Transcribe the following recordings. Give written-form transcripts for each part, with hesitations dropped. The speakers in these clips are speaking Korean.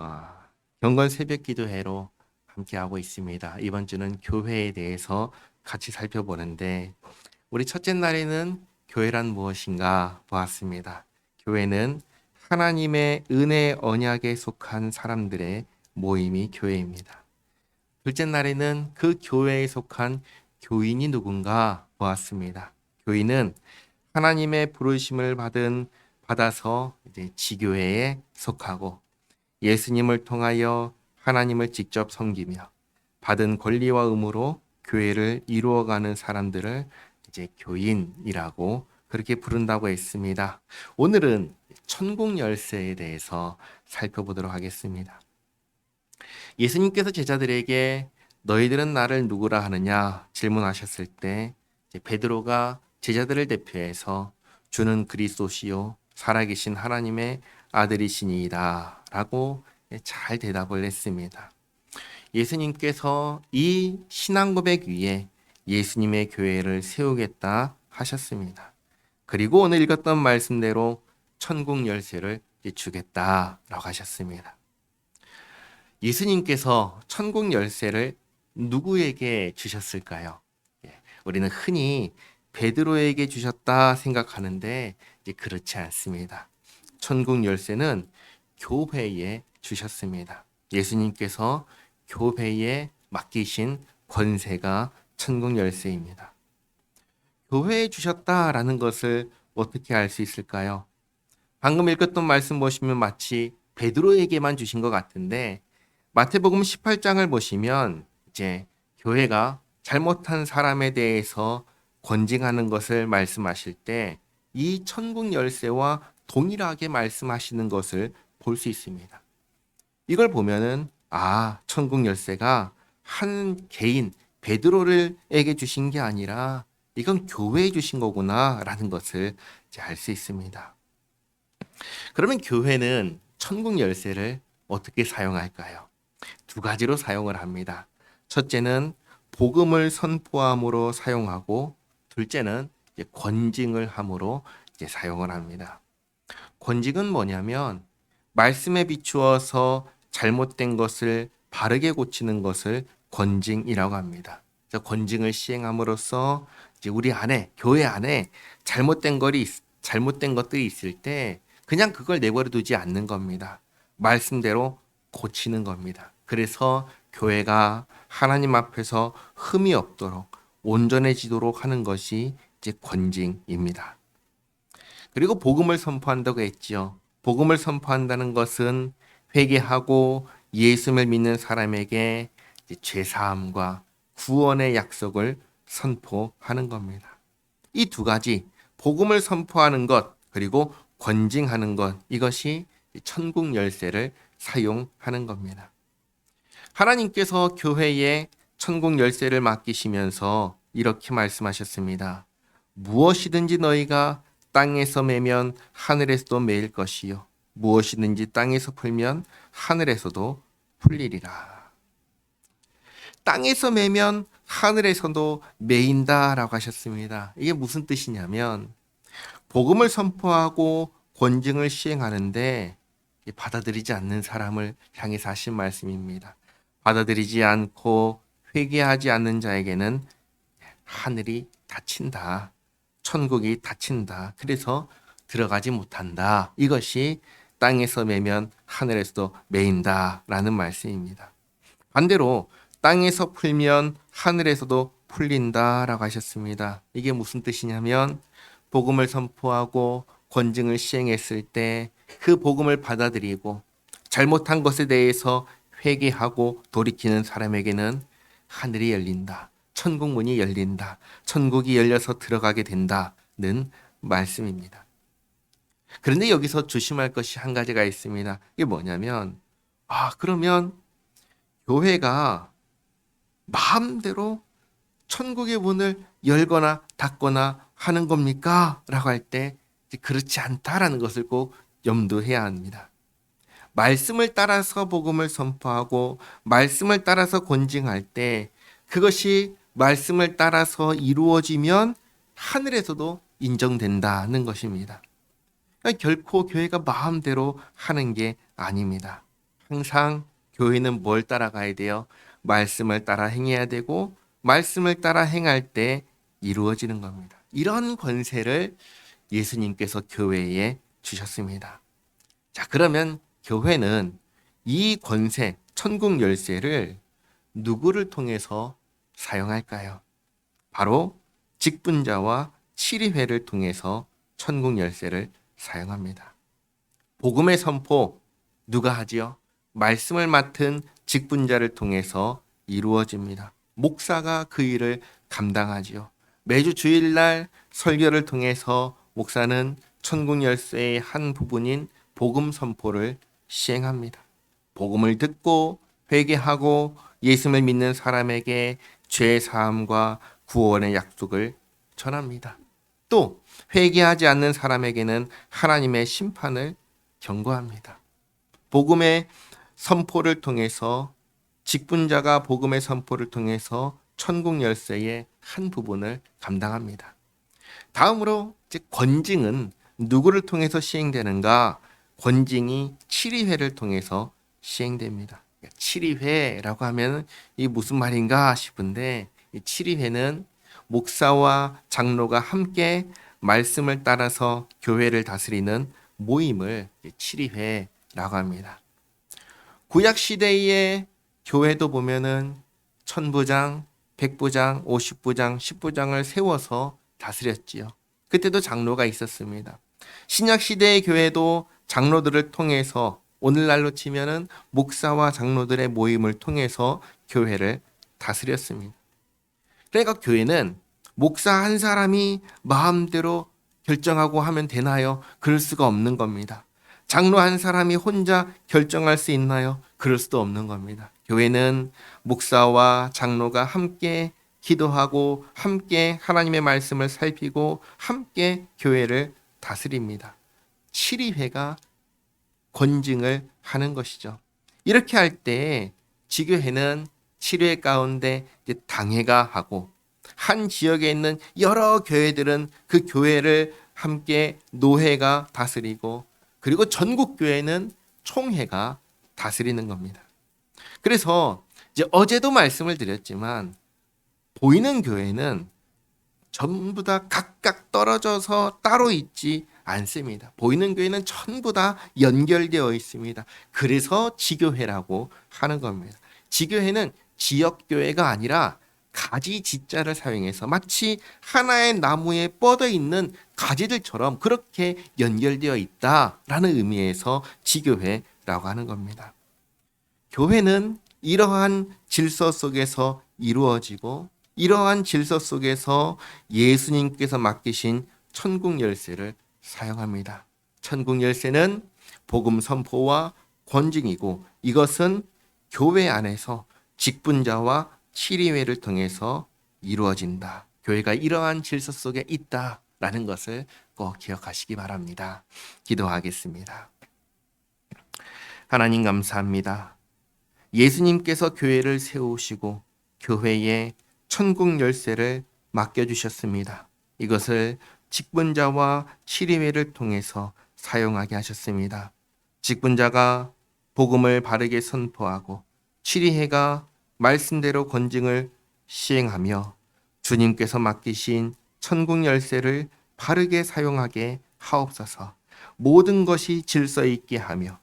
어, 경건 새벽 기도회로 함께하고 있습니다. 이번 주는 교회에 대해서 같이 살펴보는데 우리 첫째 날에는 교회란 무엇인가 보았습니다. 교회는 하나님의 은혜 언약에 속한 사람들의 모임이 교회입니다. 둘째 날에는 그 교회에 속한 교인이 누군가 보았습니다. 교인은 하나님의 부르심을 받아서 이제 지교회에 속하고 예수님을 통하여 하나님을 직접 섬기며 받은 권리와 의무로 교회를 이루어가는 사람들을 이제 교인이라고 그렇게 부른다고 했습니다. 오늘은 천국 열쇠에 대해서 살펴보도록 하겠습니다. 예수님께서 제자들에게 너희들은 나를 누구라 하느냐 질문하셨을 때 베드로가 제자들을 대표해서 주는 그리스도시요 살아계신 하나님의 아들이시니이다 라고 잘 대답을 했습니다. 예수님께서 이 신앙 고백 위에 예수님의 교회를 세우겠다 하셨습니다. 그리고 오늘 읽었던 말씀대로 천국 열쇠를 주겠다라고 하셨습니다. 예수님께서 천국 열쇠를 누구에게 주셨을까요? 우리는 흔히 베드로에게 주셨다 생각하는데 그렇지 않습니다. 천국 열쇠는 교회에 주셨습니다. 예수님께서 교회에 맡기신 권세가 천국 열쇠입니다. 교회에 주셨다라는 것을 어떻게 알 수 있을까요? 방금 읽었던 말씀 보시면 마치 베드로에게만 주신 것 같은데 마태복음 18장을 보시면 이제 교회가 잘못한 사람에 대해서 권징하는 것을 말씀하실 때 이 천국 열쇠와 동일하게 말씀하시는 것을 볼 수 있습니다. 이걸 보면은 천국 열쇠가 한 개인 베드로에게 주신 게 아니라 이건 교회에 주신 거구나라는 것을 알 수 있습니다. 그러면 교회는 천국 열쇠를 어떻게 사용할까요? 두 가지로 사용을 합니다. 첫째는 복음을 선포함으로 사용하고 둘째는 권징을 함으로 사용을 합니다. 권징은 뭐냐면 말씀에 비추어서 잘못된 것을 바르게 고치는 것을 권징이라고 합니다. 권징을 시행함으로써 우리 안에 교회 안에 잘못된 것들이 있을 때 그냥 그걸 내버려 두지 않는 겁니다. 말씀대로 고치는 겁니다. 그래서 교회가 하나님 앞에서 흠이 없도록 온전해지도록 하는 것이 권징입니다. 그리고 복음을 선포한다고 했지요. 복음을 선포한다는 것은 회개하고 예수를 믿는 사람에게 죄사함과 구원의 약속을 선포하는 겁니다. 이 두 가지, 복음을 선포하는 것 그리고 권징하는 것, 이것이 천국 열쇠를 사용하는 겁니다. 하나님께서 교회에 천국 열쇠를 맡기시면서 이렇게 말씀하셨습니다. 무엇이든지 너희가 땅에서 매면 하늘에서도 매일 것이요 무엇이든지 땅에서 풀면 하늘에서도 풀리리라. 땅에서 매면 하늘에서도 매인다라고 하셨습니다. 이게 무슨 뜻이냐면 복음을 선포하고 권징을 시행하는데 받아들이지 않는 사람을 향해서 하신 말씀입니다. 받아들이지 않고 회개하지 않는 자에게는 하늘이 닫힌다. 천국이 닫힌다. 그래서 들어가지 못한다. 이것이 땅에서 매면 하늘에서도 매인다라는 말씀입니다. 반대로 땅에서 풀면 하늘에서도 풀린다라고 하셨습니다. 이게 무슨 뜻이냐면 복음을 선포하고 권징을 시행했을 때 그 복음을 받아들이고 잘못한 것에 대해서 회개하고 돌이키는 사람에게는 하늘이 열린다. 천국 문이 열린다. 천국이 열려서 들어가게 된다는 말씀입니다. 그런데 여기서 조심할 것이 한 가지가 있습니다. 이게 뭐냐면 그러면 교회가 마음대로 천국의 문을 열거나 닫거나 하는 겁니까? 라고 할 때 그렇지 않다라는 것을 꼭 염두해야 합니다. 말씀을 따라서 복음을 선포하고 말씀을 따라서 권징할 때 그것이 말씀을 따라서 이루어지면 하늘에서도 인정된다는 것입니다. 그러니까 결코 교회가 마음대로 하는 게 아닙니다. 항상 교회는 뭘 따라가야 돼요? 말씀을 따라 행해야 되고 말씀을 따라 행할 때 이루어지는 겁니다. 이런 권세를 예수님께서 교회에 주셨습니다. 자, 그러면 교회는 이 권세, 천국 열쇠를 누구를 통해서 사용할까요? 바로 직분자와 치리회를 통해서 천국 열쇠를 사용합니다. 복음의 선포 누가 하지요? 말씀을 맡은 직분자를 통해서 이루어집니다. 목사가 그 일을 감당하지요. 매주 주일날 설교를 통해서 목사는 천국 열쇠의 한 부분인 복음 선포를 시행합니다. 복음을 듣고 회개하고 예수를 믿는 사람에게 죄 사함과 구원의 약속을 전합니다. 또 회개하지 않는 사람에게는 하나님의 심판을 경고합니다. 복음의 선포를 통해서 직분자가 복음의 선포를 통해서 천국 열쇠의 한 부분을 감당합니다. 다음으로 이제 권징은 누구를 통해서 시행되는가? 권징이 치리회를 통해서 시행됩니다. 치리회라고 하면 이 무슨 말인가 싶은데 이 치리회는 목사와 장로가 함께 말씀을 따라서 교회를 다스리는 모임을 치리회라고 합니다. 구약 시대의 교회도 보면은 천부장, 백부장, 50부장, 10부장을 세워서 다스렸지요. 그때도 장로가 있었습니다. 신약 시대의 교회도 장로들을 통해서 오늘날로 치면은 목사와 장로들의 모임을 통해서 교회를 다스렸습니다. 그러니까 교회는 목사 한 사람이 마음대로 결정하고 하면 되나요? 그럴 수가 없는 겁니다. 장로 한 사람이 혼자 결정할 수 있나요? 그럴 수도 없는 겁니다. 교회는 목사와 장로가 함께 기도하고 함께 하나님의 말씀을 살피고 함께 교회를 다스립니다. 치리회가 권징을 하는 것이죠. 이렇게 할 때 지교회는 치리회 가운데 이제 당회가 하고 한 지역에 있는 여러 교회들은 그 교회를 함께 노회가 다스리고 그리고 전국 교회는 총회가 다스리는 겁니다. 그래서 이제 어제도 말씀을 드렸지만 보이는 교회는 전부 다 각각 떨어져서 따로 있지 않습니다. 보이는 교회는 전부 다 연결되어 있습니다. 그래서 지교회라고 하는 겁니다. 지교회는 지역교회가 아니라 가지 지자를 사용해서 마치 하나의 나무에 뻗어 있는 가지들처럼 그렇게 연결되어 있다라는 의미에서 지교회라고 하는 겁니다. 교회는 이러한 질서 속에서 이루어지고 이러한 질서 속에서 예수님께서 맡기신 천국 열쇠를 사용합니다. 천국 열쇠는 복음 선포와 권징이고 이것은 교회 안에서 직분자와 치리회를 통해서 이루어진다. 교회가 이러한 질서 속에 있다라는 것을 꼭 기억하시기 바랍니다. 기도하겠습니다. 하나님 감사합니다. 예수님께서 교회를 세우시고 교회에 천국 열쇠를 맡겨주셨습니다. 이것을 직분자와 치리회를 통해서 사용하게 하셨습니다. 직분자가 복음을 바르게 선포하고 치리회가 말씀대로 권징을 시행하며 주님께서 맡기신 천국 열쇠를 바르게 사용하게 하옵소서. 모든 것이 질서 있게 하며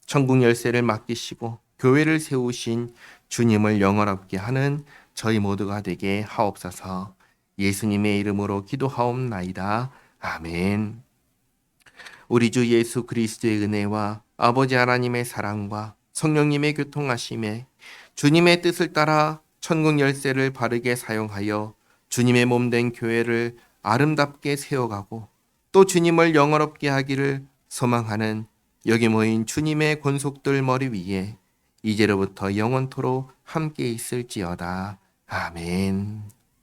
천국 열쇠를 맡기시고 교회를 세우신 주님을 영원롭게 하는 저희 모두가 되게 하옵소서. 예수님의 이름으로 기도하옵나이다. 아멘. 우리 주 예수 그리스도의 은혜와 아버지 하나님의 사랑과 성령님의 교통하심에 주님의 뜻을 따라 천국 열쇠를 바르게 사용하여 주님의 몸된 교회를 아름답게 세워가고 또 주님을 영원롭게 하기를 소망하는 여기 모인 주님의 권속들 머리 위에 이제로부터 영원토록 함께 있을지어다. 아멘.